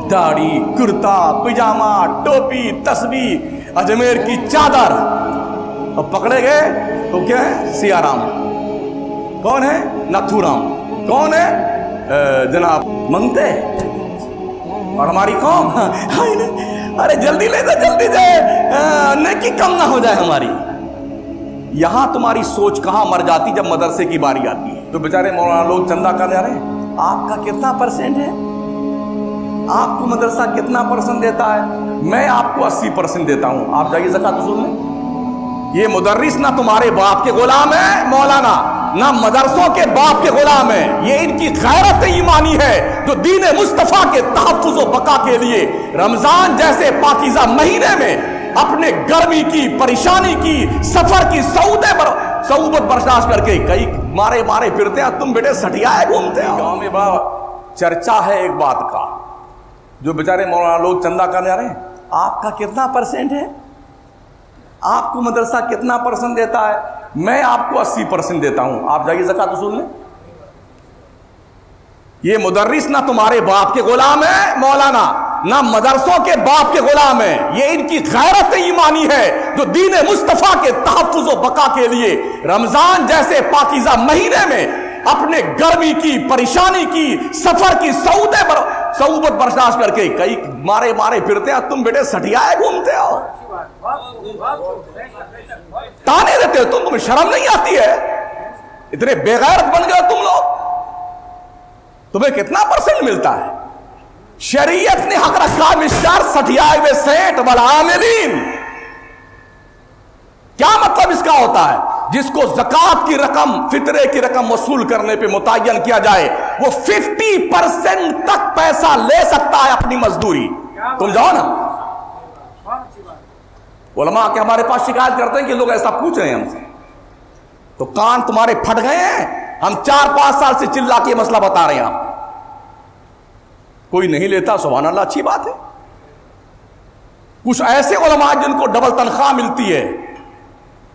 दाढ़ी, कुर्ता, पिजामा, टोपी, तस्बीह, अजमेर की चादर, और पकड़े गए तो क्या है? सियाराम। कौन है? नथुराम। कौन है? जनाब मंगते। और हमारी कौम अरे जल्दी ले जा, जल्दी जाए, नेकी कम ना हो जाए हमारी। यहां तुम्हारी सोच कहां मर जाती जब मदरसे की बारी आती है। तो बेचारे मौलाना लोग चंदा करने आ रहे हैं, आपका कितना परसेंट है? आपको मदरसा कितना परसेंट देता है? मैं आपको 80% देता हूं, आप जाइए ज़कात वसूल लें। ये मुदर्रिस ना तुम्हारे बाप के गुलाम है मौलाना, ना मदरसों के बाप के गुलाम है। ये इनकी गैरत ईमानी है जो दीन मुस्तफा के तहफ्फुज़ व बका के लिए रमजान जैसे पाकीज़ा महीने में अपने गर्मी की, परेशानी की, सफर की सऊबत बर्दाश्त करके कई मारे मारे फिरते हैं। तुम बेटे सटियाए घूमते हो। गाँव में बड़ा चर्चा है एक बात का, जो बेचारे मौलाना लोग चंदा करने आ रहे हैं, आपका कितना परसेंट है? आपको मदरसा कितना परसेंट देता है? मैं आपको 80% देता हूं, आप जाइए ज़कात वसूल लें। ये मुदर्रिस ना तुम्हारे बाप के गुलाम है मौलाना, ना मदरसों के बाप के गुलाम है। ये इनकी गैरत ईमानी है जो दीन मुस्तफा के तहफ्फुज़ व बका के लिए रमजान जैसे पाकीज़ा महीने में अपने गर्मी की, परेशानी की, सफर की सऊबत बर्दाश्त करके कई मारे मारे फिरते हैं। तुम बेटे सटियाए घूमते हो, ताने देते हो। तुम्हें शर्म नहीं आती है? इतने बेगैरत बन गए तुम लोग। तुम्हें कितना परसेंट मिलता है? शरीयत ने हक रखा मिस्टर सटियाए हुए सेठ वलामिलीन। क्या मतलब इसका होता है? जिसको ज़कात की रकम, फितरे की रकम वसूल करने पे मुतय्यन किया जाए, वो 50% तक पैसा ले सकता है अपनी मजदूरी। तुम जाओ ना, उलमा के हमारे पास शिकायत करते हैं कि लोग ऐसा पूछ रहे हैं हमसे, तो कान तुम्हारे फट गए हैं। हम 4-5 साल से चिल्ला के मसला बता रहे हैं आपको, कोई नहीं लेता। सुभान अल्लाह, अच्छी बात है। कुछ ऐसे उलमा जिनको डबल तनख्वाह मिलती है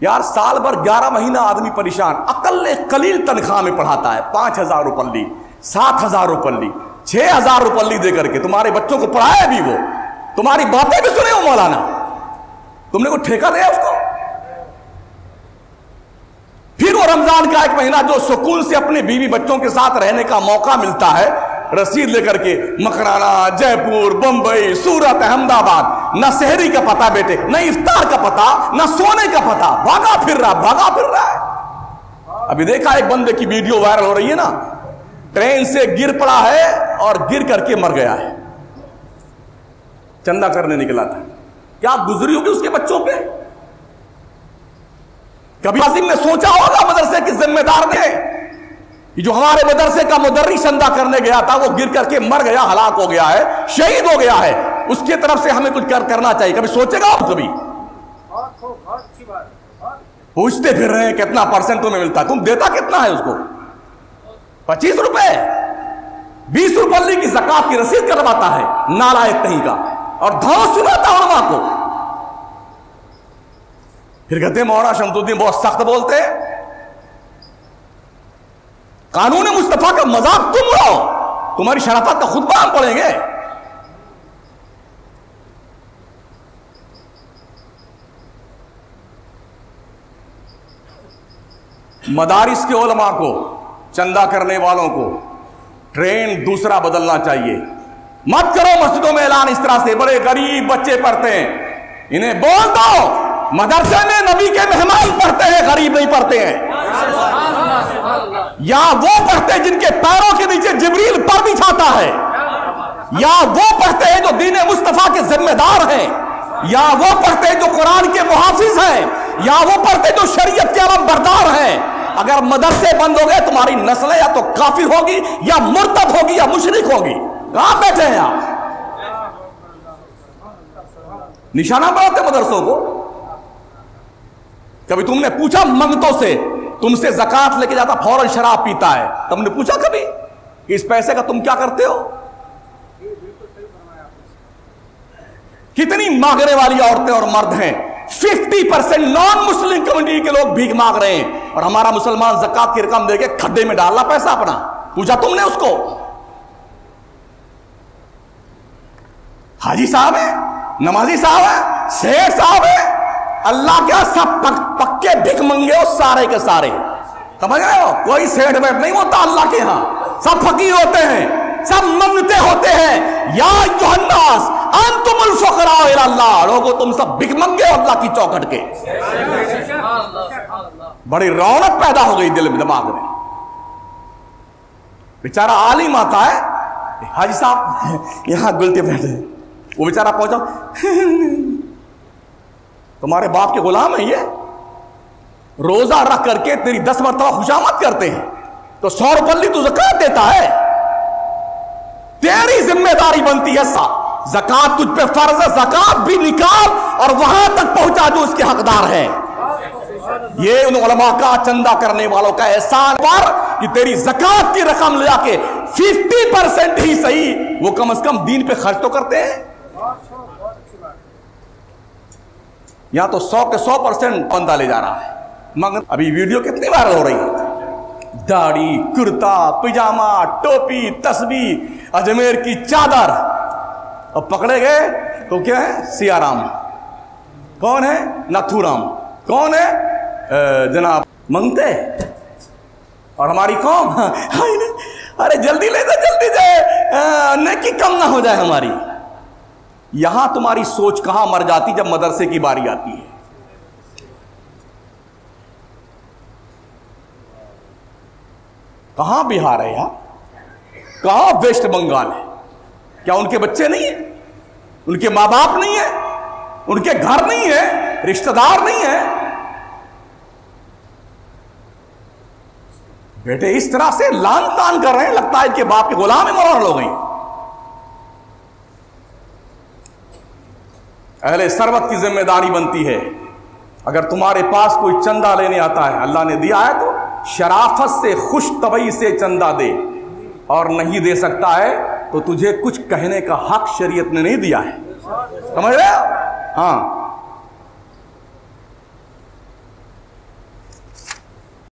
यार, साल भर 11 महीना आदमी परेशान, अकल कलील तनख्वाह में पढ़ाता है। 5,000 रुपये, 7,000 रुपये, 6,000 रुपये दे करके तुम्हारे बच्चों को पढ़ाया भी, वो तुम्हारी बातें भी सुने हो मौलाना, तुमने को ठेका दिया उसको। फिर वो रमजान का 1 महीना जो सुकून से अपने बीवी बच्चों के साथ रहने का मौका मिलता है, रसीद लेकर के मकराना, जयपुर, बंबई, सूरत, अहमदाबाद, न शहरी का पता बेटे, न इफ्तार का पता, न सोने का पता, भागा फिर रहा है। अभी देखा एक बंदे की वीडियो वायरल हो रही है ना, ट्रेन से गिर पड़ा है और गिर करके मर गया है। चंदा करने निकला था, क्या गुजरी होगी उसके बच्चों पे? कभी आसिम ने सोचा होगा मदरसे के जिम्मेदार ने, जो हमारे मदरसे का मुदर्रिस चंदा करने गया था, वो गिर करके मर गया, हलाक हो गया है, शहीद हो गया है, उसकी तरफ से हमें कुछ करना चाहिए। कभी सोचेगा आप? कभी पूछते फिर रहे हैं कितना परसेंट तुम्हें मिलता है, तुम देता कितना है उसको? 25 रुपए, 20 रुपये की ज़कात की रसीद करवाता है नालायक कहीं का, और धौंस सुनाता उलमा को। फिर कहते मौलाना शमसुद्दीन बहुत सख्त बोलते हैं। कानून मुस्तफा का मजाक तुम उड़ाओ, तुम्हारी शराफत का खुतबा हम पढ़ेंगे। मदारिस के उलमा को, चंदा करने वालों को ट्रेंड दूसरा बदलना चाहिए। मत करो मस्जिदों में ऐलान इस तरह से, बड़े गरीब बच्चे पढ़ते हैं, इन्हें बोल दो मदरसे में नबी के मेहमान पढ़ते हैं, गरीब नहीं पढ़ते हैं। या वो पढ़ते हैं जिनके पैरों के नीचे जिब्रील पर बिछाता है, या वो पढ़ते हैं जो दीन मुस्तफा के जिम्मेदार हैं, या वो पढ़ते हैं जो कुरान के मुहाफिज हैं, या वो पढ़ते हैं जो शरीयत के अलमबरदार हैं। अगर मदरसे बंद हो गए, तुम्हारी नस्ल या तो काफिर होगी, या मुर्तद होगी, या मुशरिक होगी। कहां बैठे हैं आप? निशाना बनाते मदरसों को। कभी तुमने पूछा मंगतों से, तुमसे ज़कात लेके जाता फौरन शराब पीता है, तुमने पूछा कभी कि इस पैसे का तुम क्या करते हो? कितनी मांगने वाली औरतें और मर्द हैं। 50% नॉन मुस्लिम कम्युनिटी के लोग भीख मांग रहे हैं, और हमारा मुसलमान ज़कात की रकम देके खड्डे में डालना पैसा अपना। पूछा तुमने उसको? हाजी साहब है, नमाजी साहब है, शेख साहब है, अल्लाह क्या सब पक्के भिख मंगे हो सारे के सारे। समझ रहे हो? कोई सेठ बैठ नहीं होता अल्लाह के यहां, सब फकीर होते हैं, सब मंगते होते हैं। या युहन्नास अंतुमुल फुकरा इलल्लाह, लोगो तुम सब भिख मंगे हो अल्लाह की चौखट के। बड़ी रौनक पैदा हो गई दिल में, दिमाग में। बेचारा आलिम आता है, हाजी साहब यहां गुलते बैठे, वो बेचारा पहुंचा, तुम्हारे बाप के गुलाम है ये, रोजा रख करके तेरी 10 मरतबा खुशामद करते हैं, तो 100 रुपये तू ज़कात देता है, तेरी जिम्मेदारी बनती है ज़कात तुझ पे फर्ज है, ज़कात भी निकाल और वहां तक पहुंचा जो उसके हकदार है। ये उन उलमा का, चंदा करने वालों का एहसान पर कि तेरी ज़कात की रकम ले जाके 50% ही सही, वो कम से कम दीन पे खर्च तो करते हैं। यहां तो 100 के 100% बंदा ले जा रहा है। मगर अभी वीडियो कितनी वायरल हो रही है, दाढ़ी, कुर्ता, पिजामा, टोपी, तस्बीह, अजमेर की चादर, और पकड़े गए तो क्या है? सियाराम। कौन है? नथुराम। कौन है? जनाब मंगते। और हमारी कौम, अरे जल्दी ले जा, जल्दी जाए, नेकी कम ना हो जाए हमारी। यहां तुम्हारी सोच कहां मर जाती जब मदरसे की बारी आती है। कहां बिहार है यार, कहां वेस्ट बंगाल है? क्या उनके बच्चे नहीं है, उनके मां बाप नहीं है, उनके घर नहीं है, रिश्तेदार नहीं है? बेटे इस तरह से लान तान कर रहे हैं, लगता है इनके बाप के गुलाम ही मरवार हो गई। अहले सरवत की जिम्मेदारी बनती है, अगर तुम्हारे पास कोई चंदा लेने आता है, अल्लाह ने दिया है तो शराफत से, खुश तबई से चंदा दे, और नहीं दे सकता है तो तुझे कुछ कहने का हक शरीयत ने नहीं दिया है। समझ रहे हो? हाँ,